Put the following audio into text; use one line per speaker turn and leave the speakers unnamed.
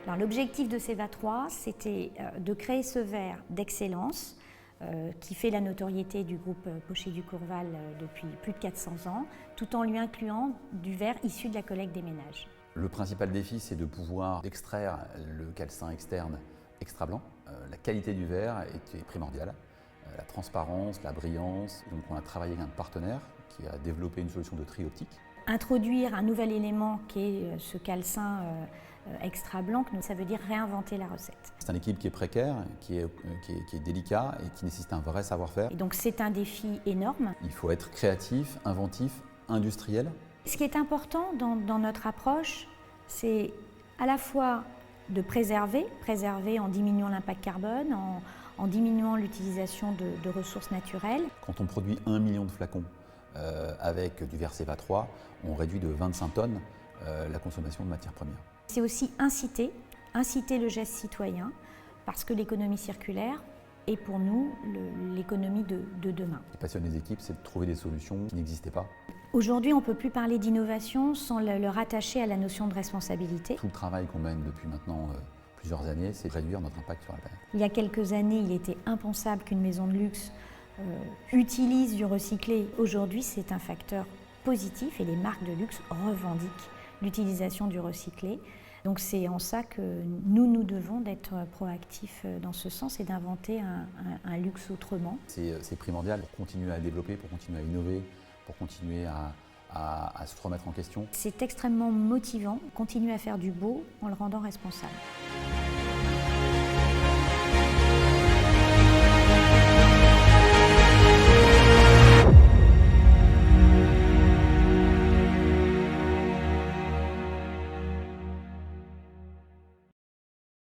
Alors, l'objectif de CEVA3, c'était de créer ce verre d'excellence qui fait la notoriété du groupe Pochet-Ducourval depuis plus de 400 ans, tout en lui incluant du verre issu de la collecte des ménages.
Le principal défi, c'est de pouvoir extraire le calcin externe extra blanc. La qualité du verre était primordiale, la transparence, la brillance. Donc on a travaillé avec un partenaire qui a développé une solution de tri optique.
Introduire un nouvel élément qui est ce calcin extra blanc, ça veut dire réinventer la recette.
C'est un équilibre qui est précaire, qui est délicat et qui nécessite un vrai savoir-faire.
Et donc c'est un défi énorme.
Il faut être créatif, inventif, industriel.
Ce qui est important dans notre approche, c'est à la fois de préserver en diminuant l'impact carbone, en diminuant l'utilisation de ressources naturelles.
Quand on produit 1 million de flacons avec du verre CEVA3, on réduit de 25 tonnes la consommation de matières premières.
C'est aussi inciter le geste citoyen, parce que l'économie circulaire est pour nous l'économie de demain.
Ce qui passionne les équipes, c'est de trouver des solutions qui n'existaient pas.
Aujourd'hui, on ne peut plus parler d'innovation sans le rattacher à la notion de responsabilité.
Tout le travail qu'on mène depuis maintenant plusieurs années, c'est de réduire notre impact sur la planète.
Il y a quelques années, il était impensable qu'une maison de luxe utilise du recyclé. Aujourd'hui, c'est un facteur positif et les marques de luxe revendiquent l'utilisation du recyclé. Donc c'est en ça que nous devons d'être proactifs dans ce sens et d'inventer un luxe autrement.
C'est primordial pour continuer à développer, pour continuer à innover, pour continuer à se remettre en question.
C'est extrêmement motivant, continuer à faire du beau en le rendant responsable.